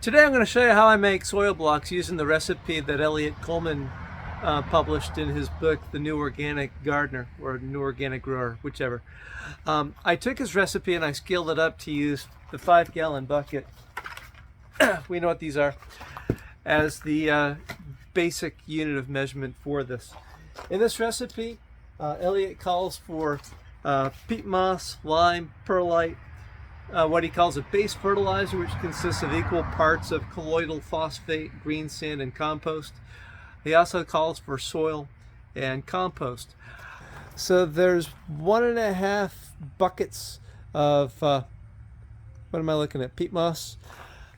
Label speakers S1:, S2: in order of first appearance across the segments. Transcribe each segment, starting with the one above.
S1: Today I'm going to show you how I make soil blocks using the recipe that Eliot Coleman published in his book, The New Organic Gardener, or New Organic Grower, whichever. I took his recipe and I scaled it up to use the 5-gallon bucket. We know what these are, as the basic unit of measurement for this. In this recipe, Eliot calls for peat moss, lime, perlite, what he calls a base fertilizer, which consists of equal parts of colloidal phosphate, green sand, and compost. He also calls for soil and compost. So there's 1.5 buckets of, what am I looking at, peat moss,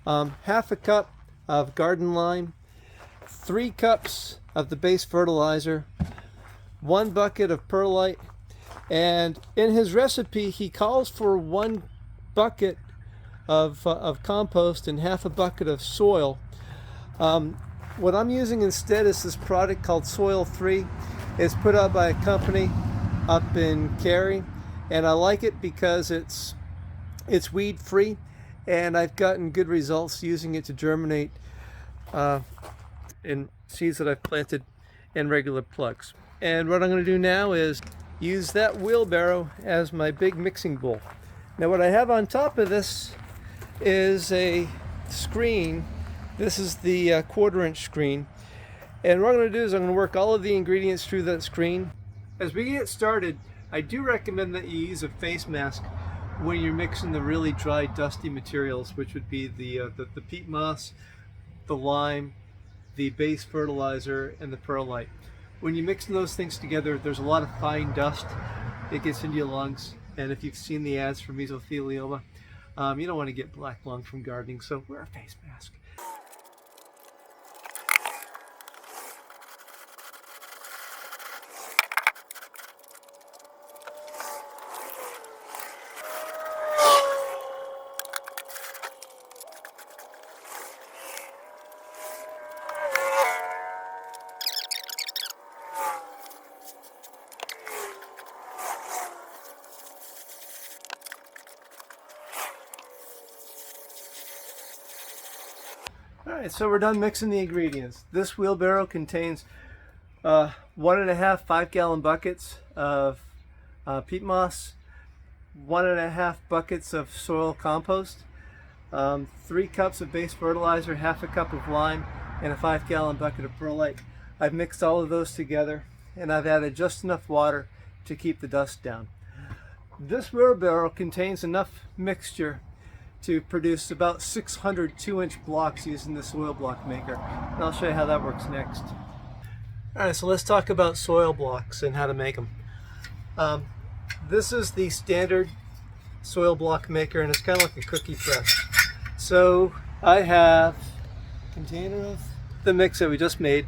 S1: half a cup of garden lime, 3 cups of the base fertilizer, 1 bucket of perlite, and in his recipe he calls for 1 bucket of compost and half a bucket of soil. What I'm using instead is this product called Soil Free. It's put out by a company up in Cary, and I like it because it's weed free, and I've gotten good results using it to germinate in seeds that I've planted in regular plugs. And what I'm going to do now is use that wheelbarrow as my big mixing bowl. Now what I have on top of this is a screen. This is the 1/4-inch screen. And what I'm going to do is I'm going to work all of the ingredients through that screen. As we get started, I do recommend that you use a face mask when you're mixing the really dry, dusty materials, which would be the peat moss, the lime, the base fertilizer, and the perlite. When you're mixing those things together, there's a lot of fine dust. It gets into your lungs. And if you've seen the ads for mesothelioma, you don't want to get black lung from gardening, so wear a face mask. Alright, so we're done mixing the ingredients. This wheelbarrow contains 1.5 5-gallon buckets of peat moss, 1.5 buckets of soil compost, 3 cups of base fertilizer, half a cup of lime, and a 5-gallon bucket of perlite. I've mixed all of those together, and I've added just enough water to keep the dust down. This wheelbarrow contains enough mixture to produce about 600 2-inch blocks using the soil block maker. And I'll show you how that works next. Alright, so let's talk about soil blocks and how to make them. This is the standard soil block maker, and it's kind of like a cookie press. So I have a container of the mix that we just made.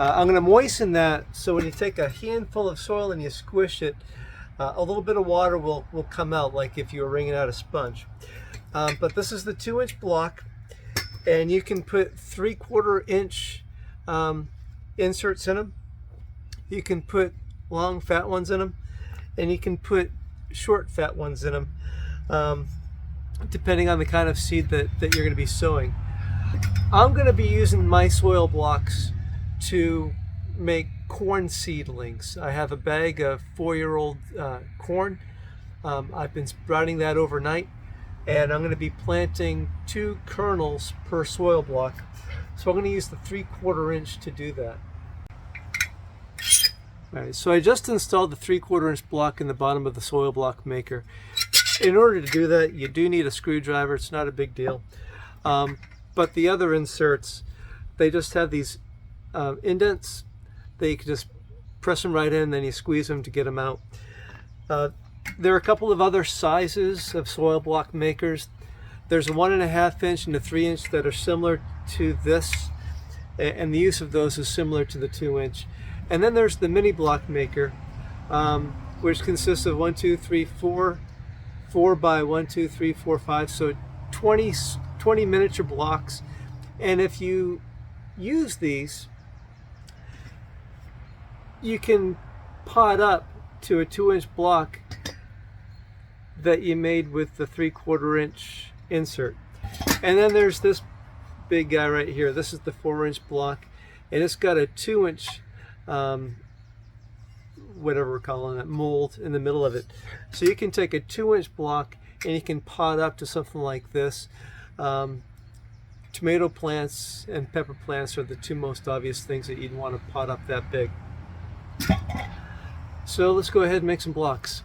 S1: I'm going to moisten that so when you take a handful of soil and you squish it, a little bit of water will come out, like if you were wringing out a sponge. But this is the 2-inch block, and you can put 3/4-inch inserts in them. You can put long fat ones in them, and you can put short fat ones in them, depending on the kind of seed that you're going to be sowing. I'm going to be using my soil blocks to make corn seedlings. I have a bag of 4-year-old corn. I've been sprouting that overnight, and I'm going to be planting 2 kernels per soil block. So I'm going to use the 3/4-inch to do that. Alright, so I just installed the 3/4-inch block in the bottom of the soil block maker. In order to do that, you do need a screwdriver. It's not a big deal. But the other inserts, they just have these indents that you can just press them right in, then you squeeze them to get them out. There are a couple of other sizes of soil block makers. There's a 1.5-inch and a 3-inch that are similar to this, and the use of those is similar to the 2-inch. And then there's the mini block maker, which consists of 4 by 1, 2, 3, 4, 5, so 20 miniature blocks. And if you use these, you can pot up to a 2-inch block that you made with the 3/4 inch insert. And then there's this big guy right here. This is the 4-inch block, and it's got a 2-inch whatever we're calling it, mold in the middle of it. So you can take a 2-inch block and you can pot up to something like this. Tomato plants and pepper plants are the two most obvious things that you'd want to pot up that big. So let's go ahead and make some blocks.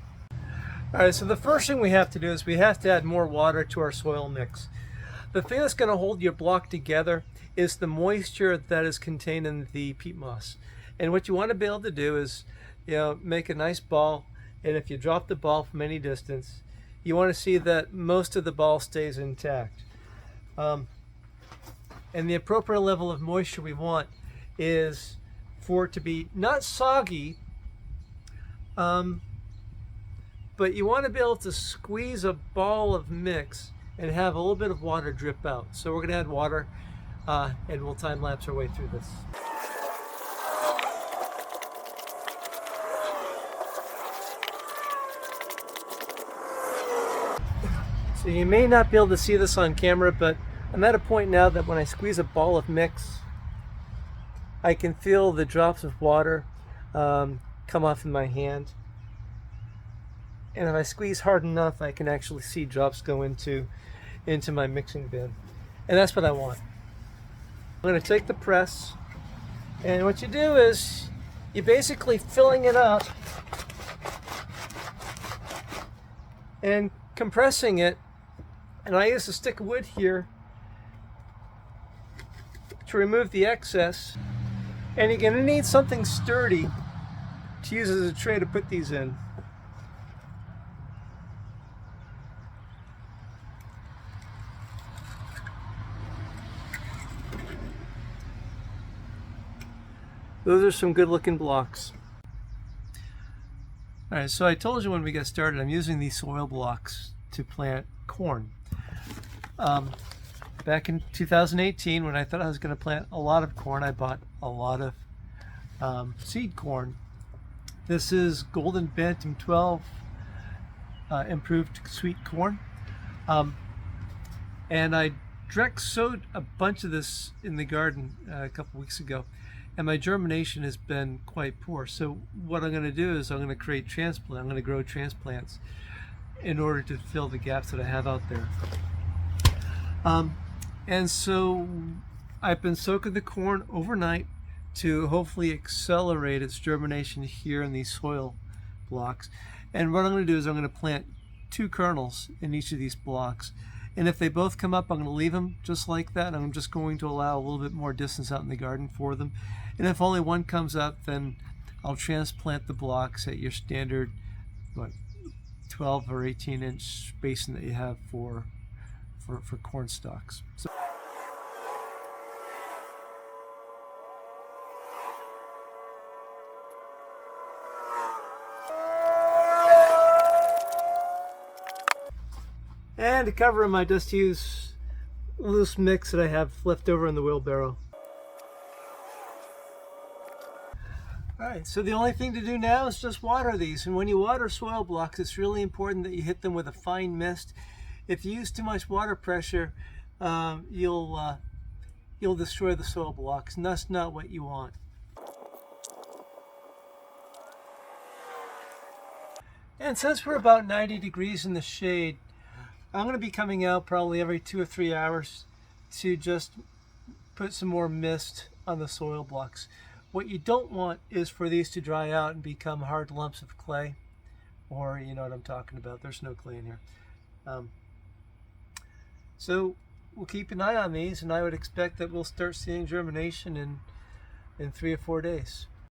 S1: Alright, so the first thing we have to do is we have to add more water to our soil mix. The thing that's going to hold your block together is the moisture that is contained in the peat moss. And what you want to be able to do is, make a nice ball, and if you drop the ball from any distance, you want to see that most of the ball stays intact. And the appropriate level of moisture we want is for it to be not soggy, but you want to be able to squeeze a ball of mix and have a little bit of water drip out. So we're going to add water and we'll time lapse our way through this. So you may not be able to see this on camera, but I'm at a point now that when I squeeze a ball of mix, I can feel the drops of water come off in my hand. And if I squeeze hard enough, I can actually see drops go into my mixing bin. And that's what I want. I'm going to take the press, and what you do is you're basically filling it up and compressing it. And I use a stick of wood here to remove the excess. And you're going to need something sturdy to use as a tray to put these in. Those are some good looking blocks. Alright, so I told you when we got started I'm using these soil blocks to plant corn. Back in 2018, when I thought I was going to plant a lot of corn, I bought a lot of seed corn. This is Golden Bantam 12 improved sweet corn. And I direct sowed a bunch of this in the garden a couple weeks ago, and my germination has been quite poor. So what I'm going to do is I'm going to create transplant. I'm going to grow transplants in order to fill the gaps that I have out there. And so I've been soaking the corn overnight to hopefully accelerate its germination here in these soil blocks. And what I'm going to do is I'm going to plant 2 kernels in each of these blocks. And if they both come up, I'm going to leave them just like that. I'm just going to allow a little bit more distance out in the garden for them. And if only one comes up, then I'll transplant the blocks at your standard 12 or 18-inch spacing that you have for corn stalks. So and to cover them, I just use loose mix that I have left over in the wheelbarrow. Alright, so the only thing to do now is just water these. And when you water soil blocks, it's really important that you hit them with a fine mist. If you use too much water pressure, you'll destroy the soil blocks, and that's not what you want. And since we're about 90 degrees in the shade, I'm going to be coming out probably every 2 or 3 hours to just put some more mist on the soil blocks. What you don't want is for these to dry out and become hard lumps of clay, or you know what I'm talking about. There's no clay in here. So we'll keep an eye on these, and I would expect that we'll start seeing germination in 3 or 4 days.